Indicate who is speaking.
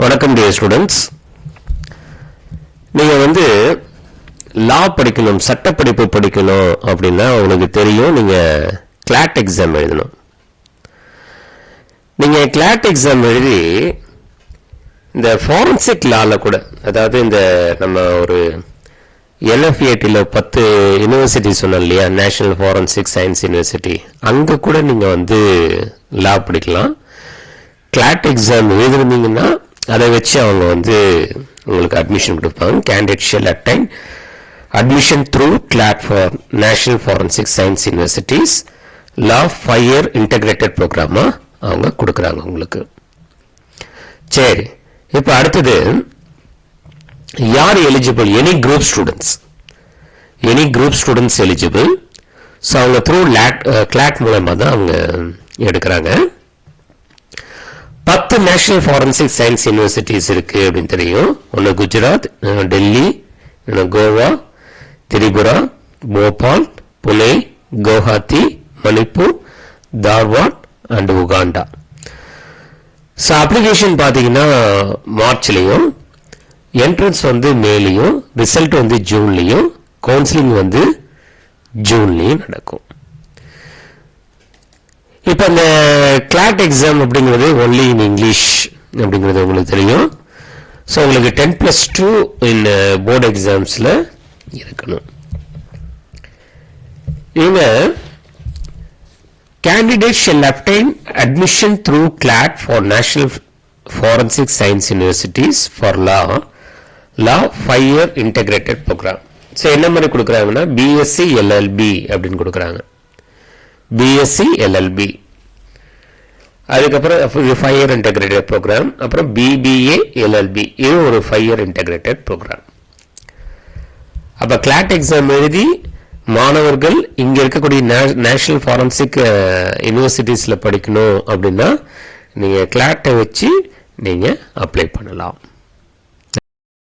Speaker 1: வணக்கம் dear students. நீங்கள் வந்து லா படிக்கணும், சட்டப்படிப்பு படிக்கணும் அப்படின்னா உங்களுக்கு தெரியும், நீங்கள் கிளாட் எக்ஸாம் எழுதணும். நீங்கள் கிளாட் எக்ஸாம் எழுதி இந்த ஃபாரன்சிக் லாவில் கூட, அதாவது இந்த நம்ம ஒரு என்எஃப்ஏடியில் 10 யூனிவர்சிட்டி சொன்னோம் இல்லையா, நேஷனல் ஃபாரன்சிக் சயின்ஸ் யூனிவர்சிட்டி, அங்கே கூட நீங்கள் வந்து லா படிக்கலாம். கிளாட் எக்ஸாம் எழுதிருந்தீங்கன்னா அதை வச்சு அவங்க வந்து உங்களுக்கு அட்மிஷன் கொடுப்பாங்க. Candidate shall attain admission through CLAT for national forensic science universities law 5 year integrated ப்ரோக்ராமா அவங்க கொடுக்குறாங்க உங்களுக்கு. சரி, இப்போ அடுத்தது யார் eligible? Any group students eligible. So அவங்க த்ரூ கிளாட் மூலமாக தான் அவங்க எடுக்கிறாங்க. 10 நேஷனல் ஃபாரன்சிக் சயின்ஸ் யூனிவர்சிட்டிஸ் இருக்கு அப்படின்னு தெரியும். ஒன்று Gujarat, Delhi, Goa, Tripura, Bhopal, Pune, Guwahati, Manipur, Dharwad and Uganda. So application பார்த்தீங்கன்னா மார்ச்லேயும், என்ட்ரன்ஸ் வந்து மேலையும், ரிசல்ட் வந்து ஜூன்லேயும், கவுன்சிலிங் வந்து ஜூன்லேயும் நடக்கும். இப்போ இந்த கிளாட் எக்ஸாம் அப்படிங்கிறது ஒன்லி இன் இங்கிலீஷ் அப்படிங்கிறது உங்களுக்கு தெரியும். ஸோ உங்களுக்கு 10+2 இன் போர்டு எக்ஸாம்ஸில் இருக்கணும். இவங்க candidate shall obtain admission through CLAT for national forensic science universities for law 5 year integrated programme. So என்ன மாதிரி கொடுக்குறாங்கன்னா பிஎஸ்சி எல்எல்பி அப்படின்னு கொடுக்குறாங்க. பிஎஸ்சி எல்எல்பி, அதுக்கப்புறம் 5 year இன்டகிரேட்டட் ப்ரோக்ராம், அப்புறம் பிபிஏ எல்எல்பி, இது ஒரு 5 year இன்டகிரேட்டட் ப்ரோக்ராம். அப்போ கிளாட் எக்ஸாம் எழுதி மாணவர்கள் இங்கே இருக்கக்கூடிய நேஷனல் ஃபாரன்சிக் யூனிவர்சிட்டிஸில் படிக்கணும் அப்படின்னா நீங்கள் கிளாட்டை வச்சு நீங்கள் அப்ளை பண்ணலாம்.